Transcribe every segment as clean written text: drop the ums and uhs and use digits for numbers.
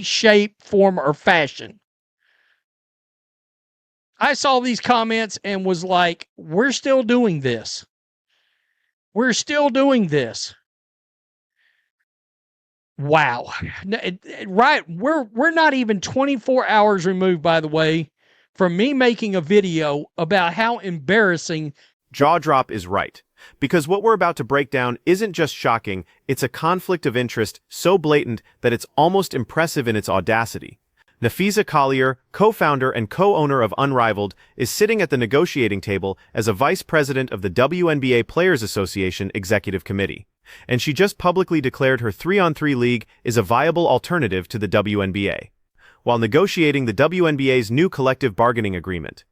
shape, form, or fashion. I saw these comments and was like, we're still doing this. We're still doing this. Wow. Right. We're not even 24 hours removed, by the way, from me making a video about how embarrassing. Jaw drop is right. Because what we're about to break down isn't just shocking, it's a conflict of interest so blatant that it's almost impressive in its audacity. Napheesa Collier, co-founder and co-owner of Unrivaled, is sitting at the negotiating table as a vice president of the WNBA Players Association Executive Committee. And she just publicly declared her 3-on-3 league is a viable alternative to the WNBA, while negotiating the WNBA's new collective bargaining agreement.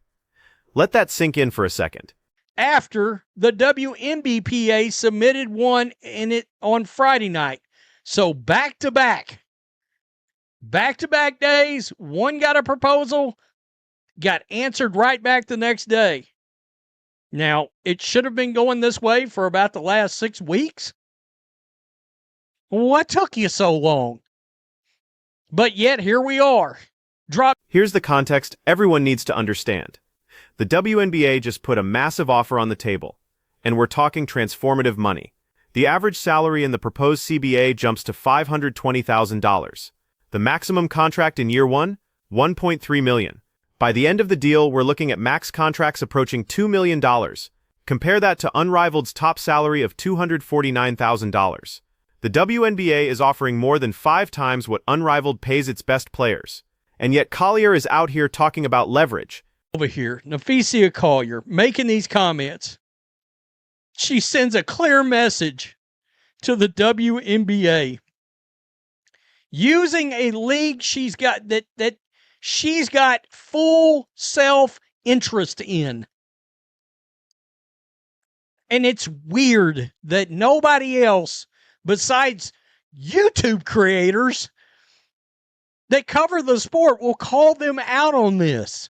Let that sink in for a second. After the WNBPA submitted one in it on Friday night. So back-to-back days, one got a proposal, got answered right back the next day. Now, it should have been going this way for about the last 6 weeks. What took you so long? But yet, here we are. Here's the context everyone needs to understand. The WNBA just put a massive offer on the table, and we're talking transformative money. The average salary in the proposed CBA jumps to $520,000. The maximum contract in year one, $1.3 million. By the end of the deal, we're looking at max contracts approaching $2 million. Compare that to Unrivaled's top salary of $249,000. The WNBA is offering more than 5 times what Unrivaled pays its best players. And yet Collier is out here talking about leverage. Over here, Napheesa Collier making these comments. She sends a clear message to the WNBA. Using a league she's got that she's got full self-interest in. And it's weird that nobody else besides YouTube creators that cover the sport will call them out on this.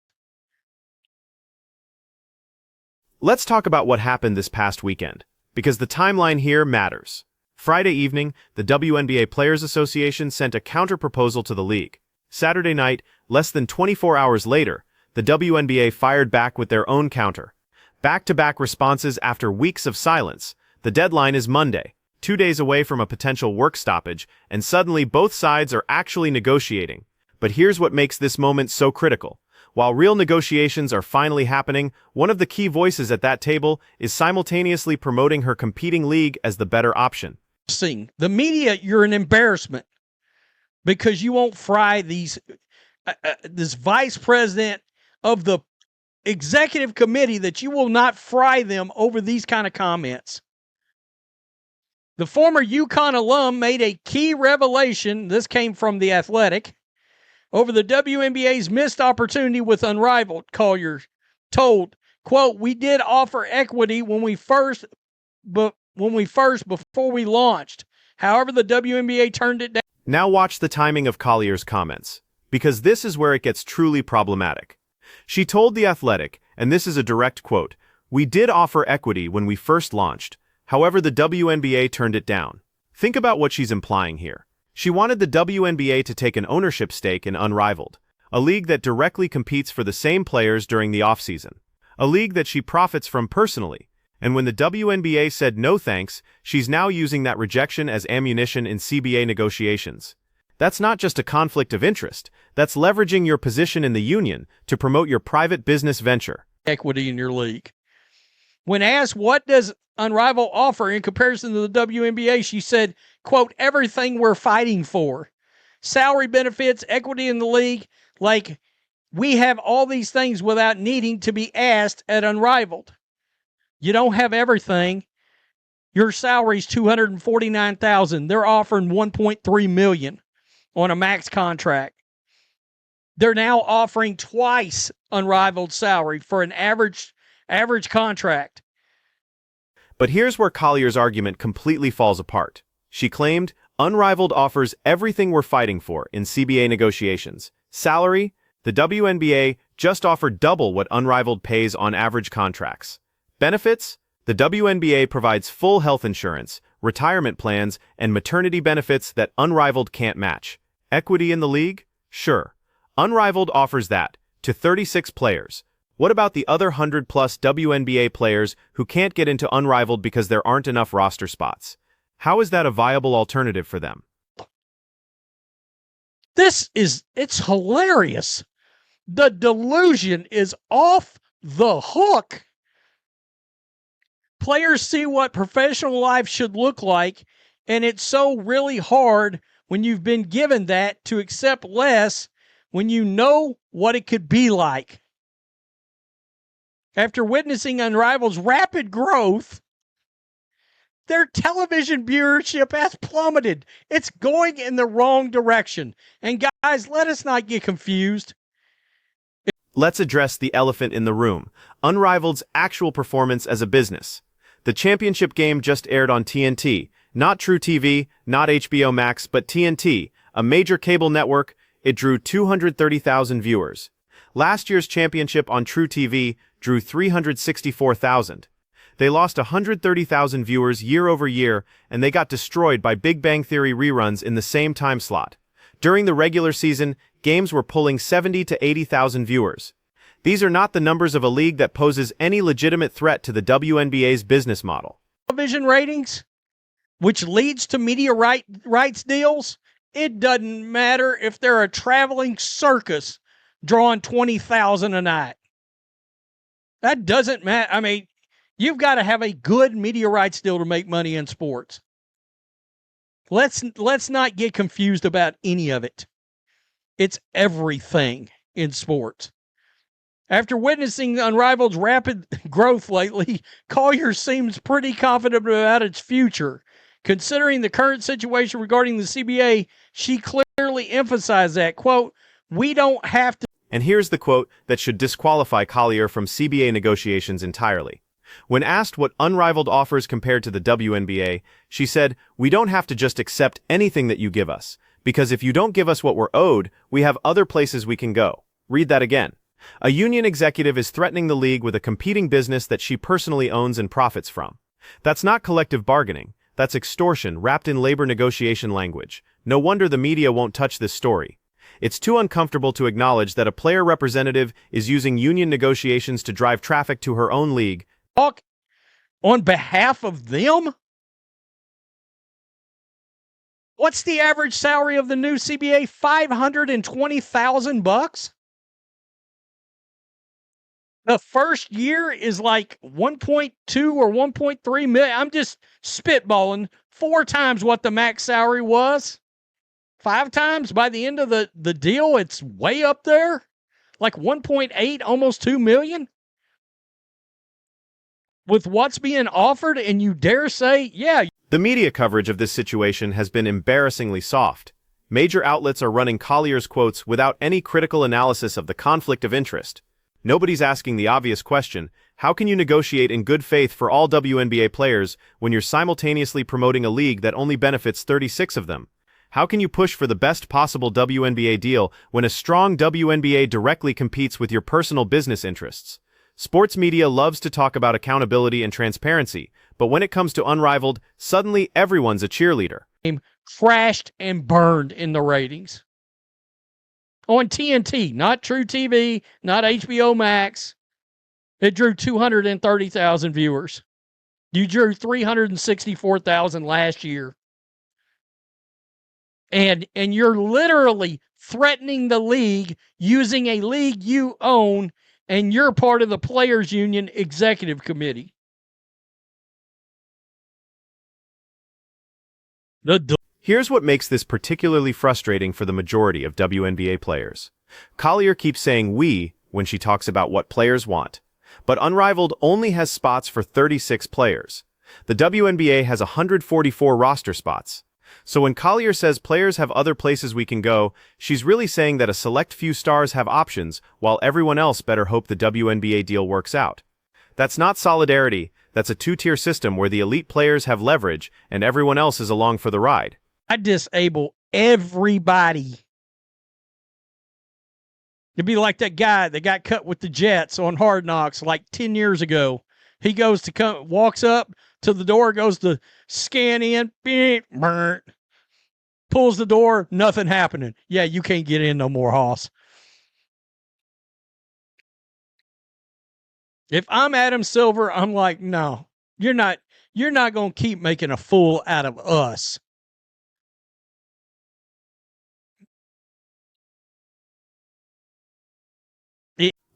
Let's talk about what happened this past weekend, because the timeline here matters. Friday evening, the WNBA Players Association sent a counter-proposal to the league. Saturday night, less than 24 hours later, the WNBA fired back with their own counter. Back-to-back responses after weeks of silence. The deadline is Monday, 2 days away from a potential work stoppage, and suddenly both sides are actually negotiating. But here's what makes this moment so critical. While real negotiations are finally happening, one of the key voices at that table is simultaneously promoting her competing league as the better option. The media, you're an embarrassment because you won't fry this vice president of the executive committee, that you will not fry them over these kind of comments. The former UConn alum made a key revelation. This came from The Athletic. Over the WNBA's missed opportunity with Unrivaled, Collier told, quote, "We did offer equity before we launched. However, the WNBA turned it down." Now watch the timing of Collier's comments, because this is where it gets truly problematic. She told The Athletic, and this is a direct quote, "We did offer equity when we first launched. However, the WNBA turned it down." Think about what she's implying here. She wanted the WNBA to take an ownership stake in Unrivaled, a league that directly competes for the same players during the offseason, a league that she profits from personally. And when the WNBA said no thanks, she's now using that rejection as ammunition in CBA negotiations. That's not just a conflict of interest, that's leveraging your position in the union to promote your private business venture. Equity in your league. When asked what does Unrivaled offer in comparison to the WNBA, she said, quote, "Everything we're fighting for. Salary benefits, equity in the league. Like, we have all these things without needing to be asked at Unrivaled. You don't have everything. Your salary's $249,000. They're offering $1.3 million on a max contract. They're now offering twice Unrivaled salary for an average contract." But here's where Collier's argument completely falls apart. She claimed, Unrivaled offers everything we're fighting for in CBA negotiations. Salary, the WNBA just offered double what Unrivaled pays on average contracts. Benefits, the WNBA provides full health insurance, retirement plans, and maternity benefits that Unrivaled can't match. Equity in the league? Sure. Unrivaled offers that, to 36 players. What about the other 100-plus WNBA players who can't get into Unrivaled because there aren't enough roster spots? How is that a viable alternative for them? It's hilarious. The delusion is off the hook. Players see what professional life should look like, and it's so really hard when you've been given that to accept less when you know what it could be like. After witnessing Unrivaled's rapid growth, their television viewership has plummeted. It's going in the wrong direction. And guys, let us not get confused. Let's address the elephant in the room, Unrivaled's actual performance as a business. The championship game just aired on TNT, not True TV, not HBO Max, but TNT, a major cable network. It drew 230,000 viewers. Last year's championship on True TV drew 364,000. They lost 130,000 viewers year over year, and they got destroyed by Big Bang Theory reruns in the same time slot. During the regular season, games were pulling 70 to 80,000 viewers. These are not the numbers of a league that poses any legitimate threat to the WNBA's business model. Television ratings, which leads to media rights deals, it doesn't matter if they're a traveling circus drawing 20,000 a night. That doesn't matter. I mean, you've got to have a good media rights deal to make money in sports. Let's not get confused about any of it. It's everything in sports. After witnessing Unrivaled's rapid growth lately, Collier seems pretty confident about its future. Considering the current situation regarding the CBA, she clearly emphasized that, quote, "We don't have to." And here's the quote that should disqualify Collier from CBA negotiations entirely. When asked what Unrivaled offers compared to the WNBA, she said, "We don't have to just accept anything that you give us, because if you don't give us what we're owed, we have other places we can go." Read that again. A union executive is threatening the league with a competing business that she personally owns and profits from. That's not collective bargaining. That's extortion wrapped in labor negotiation language. No wonder the media won't touch this story. It's too uncomfortable to acknowledge that a player representative is using union negotiations to drive traffic to her own league. Talk on behalf of them? What's the average salary of the new CBA? $520,000? The first year is like 1.2 or 1.3 million. I'm just spitballing. 4 times what the max salary was. 5 times by the end of the deal, it's way up there. Like 1.8, almost 2 million. With what's being offered, and you dare say, yeah. The media coverage of this situation has been embarrassingly soft. Major outlets are running Collier's quotes without any critical analysis of the conflict of interest. Nobody's asking the obvious question: how can you negotiate in good faith for all WNBA players when you're simultaneously promoting a league that only benefits 36 of them? How can you push for the best possible WNBA deal when a strong WNBA directly competes with your personal business interests? Sports media loves to talk about accountability and transparency, but when it comes to Unrivaled, suddenly everyone's a cheerleader. Crashed and burned in the ratings. On TNT, not True TV, not HBO Max. It drew 230,000 viewers. You drew 364,000 last year. And you're literally threatening the league using a league you own, and you're part of the Players Union Executive Committee. Here's what makes this particularly frustrating for the majority of WNBA players. Collier keeps saying "we" when she talks about what players want, but Unrivaled only has spots for 36 players. The WNBA has 144 roster spots. So when Collier says players have other places we can go, she's really saying that a select few stars have options, while everyone else better hope the WNBA deal works out. That's not solidarity, that's a two-tier system where the elite players have leverage and everyone else is along for the ride. I disable everybody. It'd be like that guy that got cut with the Jets on Hard Knocks like 10 years ago. He goes to walks up to the door, goes to scan in, burnt. Pulls the door, nothing happening. Yeah, you can't get in no more, Hoss. If I'm Adam Silver, I'm like, no, you're not going to keep making a fool out of us.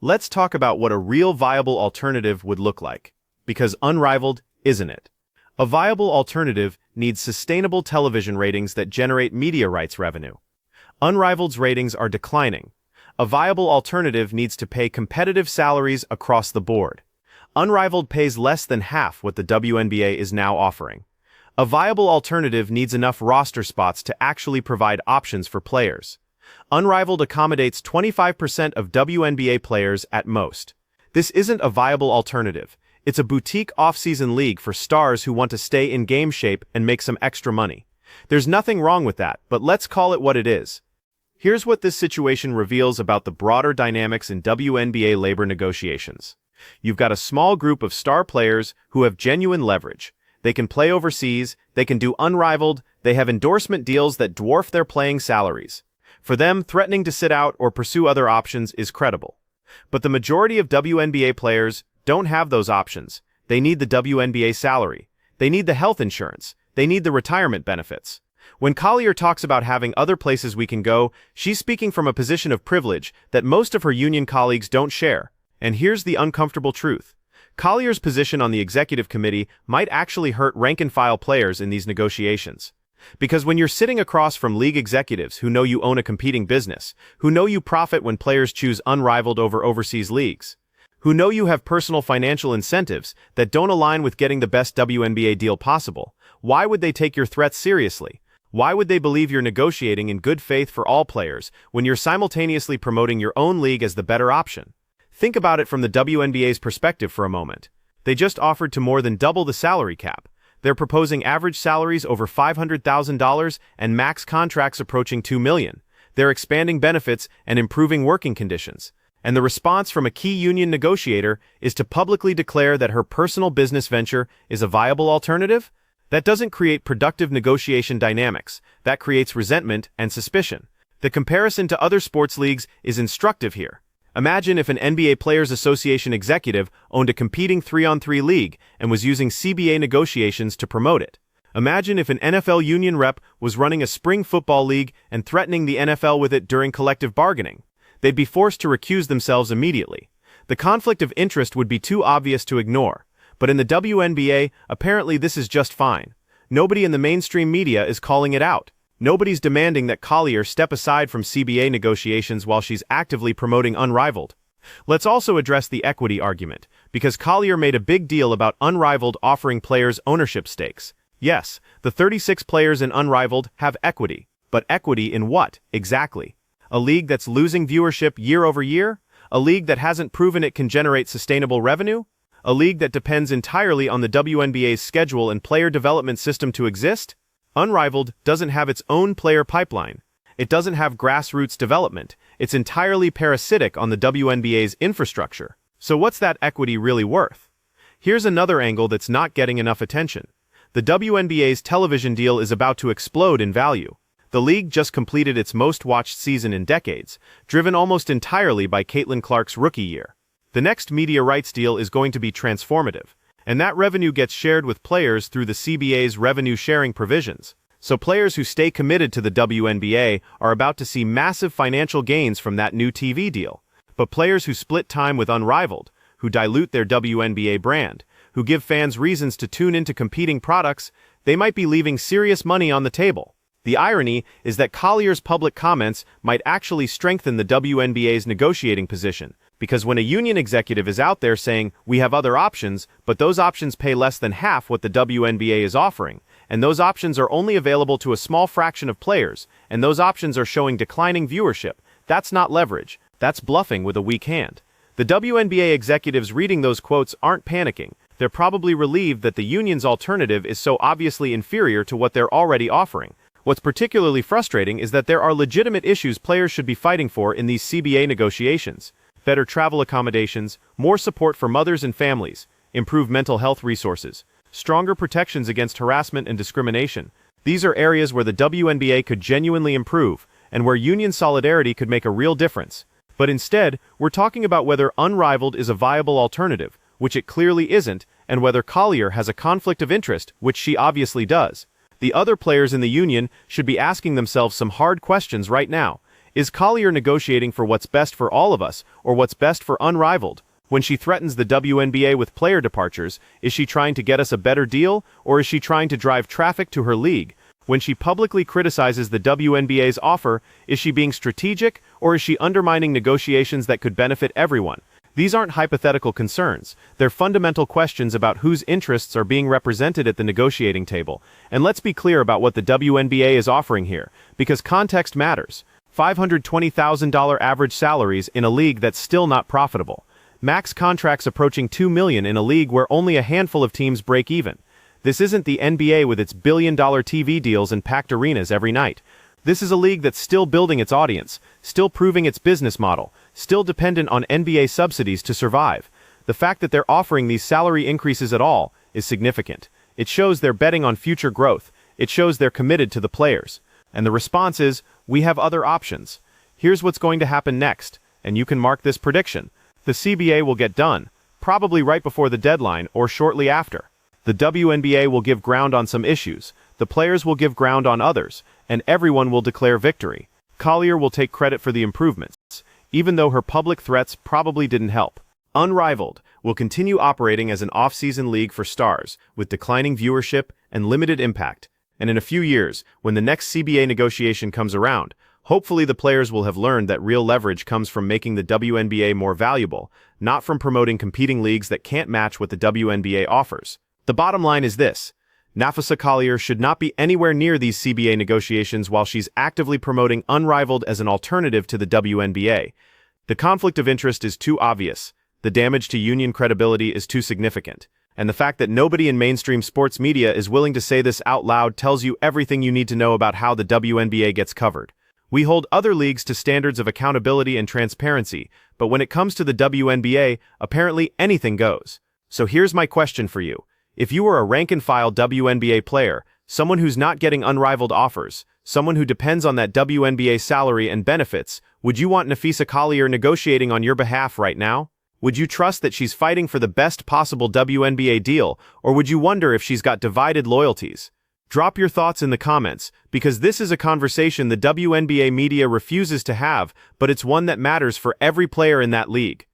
Let's talk about what a real viable alternative would look like, because Unrivaled isn't it. A viable alternative needs sustainable television ratings that generate media rights revenue. Unrivaled's ratings are declining. A viable alternative needs to pay competitive salaries across the board. Unrivaled pays less than half what the WNBA is now offering. A viable alternative needs enough roster spots to actually provide options for players. Unrivaled accommodates 25% of WNBA players at most. This isn't a viable alternative. It's a boutique off-season league for stars who want to stay in game shape and make some extra money. There's nothing wrong with that, but let's call it what it is. Here's what this situation reveals about the broader dynamics in WNBA labor negotiations. You've got a small group of star players who have genuine leverage. They can play overseas, they can do Unrivaled, they have endorsement deals that dwarf their playing salaries. For them, threatening to sit out or pursue other options is credible. But the majority of WNBA players don't have those options. They need the WNBA salary. They need the health insurance. They need the retirement benefits. When Collier talks about having other places we can go, she's speaking from a position of privilege that most of her union colleagues don't share. And here's the uncomfortable truth. Collier's position on the executive committee might actually hurt rank-and-file players in these negotiations. Because when you're sitting across from league executives who know you own a competing business, who know you profit when players choose Unrivaled over overseas leagues, who know you have personal financial incentives that don't align with getting the best WNBA deal possible, why would they take your threats seriously? Why would they believe you're negotiating in good faith for all players when you're simultaneously promoting your own league as the better option? Think about it from the WNBA's perspective for a moment. They just offered to more than double the salary cap. They're proposing average salaries over $500,000 and max contracts approaching $2 million. They're expanding benefits and improving working conditions. And the response from a key union negotiator is to publicly declare that her personal business venture is a viable alternative? That doesn't create productive negotiation dynamics. That creates resentment and suspicion. The comparison to other sports leagues is instructive here. Imagine if an NBA Players Association executive owned a competing 3-on-3 league and was using CBA negotiations to promote it. Imagine if an NFL union rep was running a spring football league and threatening the NFL with it during collective bargaining. They'd be forced to recuse themselves immediately. The conflict of interest would be too obvious to ignore. But in the WNBA, apparently this is just fine. Nobody in the mainstream media is calling it out. Nobody's demanding that Collier step aside from CBA negotiations while she's actively promoting Unrivaled. Let's also address the equity argument, because Collier made a big deal about Unrivaled offering players ownership stakes. Yes, the 36 players in Unrivaled have equity, but equity in what, exactly? A league that's losing viewership year over year? A league that hasn't proven it can generate sustainable revenue? A league that depends entirely on the WNBA's schedule and player development system to exist? Unrivaled doesn't have its own player pipeline. It doesn't have grassroots development. It's entirely parasitic on the WNBA's infrastructure. So what's that equity really worth? Here's another angle that's not getting enough attention. The WNBA's television deal is about to explode in value. The league just completed its most-watched season in decades, driven almost entirely by Caitlin Clark's rookie year. The next media rights deal is going to be transformative. And that revenue gets shared with players through the CBA's revenue-sharing provisions. So players who stay committed to the WNBA are about to see massive financial gains from that new TV deal. But players who split time with Unrivaled, who dilute their WNBA brand, who give fans reasons to tune into competing products, they might be leaving serious money on the table. The irony is that Collier's public comments might actually strengthen the WNBA's negotiating position, because when a union executive is out there saying, we have other options, but those options pay less than half what the WNBA is offering, and those options are only available to a small fraction of players, and those options are showing declining viewership, that's not leverage, that's bluffing with a weak hand. The WNBA executives reading those quotes aren't panicking. They're probably relieved that the union's alternative is so obviously inferior to what they're already offering. What's particularly frustrating is that there are legitimate issues players should be fighting for in these CBA negotiations. Better travel accommodations, more support for mothers and families, improved mental health resources, stronger protections against harassment and discrimination. These are areas where the WNBA could genuinely improve, and where union solidarity could make a real difference. But instead, we're talking about whether Unrivaled is a viable alternative, which it clearly isn't, and whether Collier has a conflict of interest, which she obviously does. The other players in the union should be asking themselves some hard questions right now. Is Collier negotiating for what's best for all of us, or what's best for Unrivaled? When she threatens the WNBA with player departures, is she trying to get us a better deal, or is she trying to drive traffic to her league? When she publicly criticizes the WNBA's offer, is she being strategic, or is she undermining negotiations that could benefit everyone? These aren't hypothetical concerns. They're fundamental questions about whose interests are being represented at the negotiating table. And let's be clear about what the WNBA is offering here, because context matters. $520,000 average salaries in a league that's still not profitable. Max contracts approaching $2 million in a league where only a handful of teams break even. This isn't the NBA with its billion-dollar TV deals and packed arenas every night. This is a league that's still building its audience, still proving its business model, still dependent on NBA subsidies to survive. The fact that they're offering these salary increases at all is significant. It shows they're betting on future growth. It shows they're committed to the players. And the response is, we have other options. Here's what's going to happen next, and you can mark this prediction. The CBA will get done, probably right before the deadline or shortly after. The WNBA will give ground on some issues, the players will give ground on others, and everyone will declare victory. Collier will take credit for the improvements, even though her public threats probably didn't help. Unrivaled will continue operating as an off-season league for stars, with declining viewership and limited impact. And in a few years, when the next CBA negotiation comes around, hopefully the players will have learned that real leverage comes from making the WNBA more valuable, not from promoting competing leagues that can't match what the WNBA offers. The bottom line is this: Napheesa Collier should not be anywhere near these CBA negotiations while she's actively promoting Unrivaled as an alternative to the WNBA. The conflict of interest is too obvious, the damage to union credibility is too significant, and the fact that nobody in mainstream sports media is willing to say this out loud tells you everything you need to know about how the WNBA gets covered. We hold other leagues to standards of accountability and transparency, but when it comes to the WNBA, apparently anything goes. So here's my question for you. If you were a rank-and-file WNBA player, someone who's not getting Unrivaled offers, someone who depends on that WNBA salary and benefits, would you want Napheesa Collier negotiating on your behalf right now? Would you trust that she's fighting for the best possible WNBA deal, or would you wonder if she's got divided loyalties? Drop your thoughts in the comments, because this is a conversation the WNBA media refuses to have, but it's one that matters for every player in that league.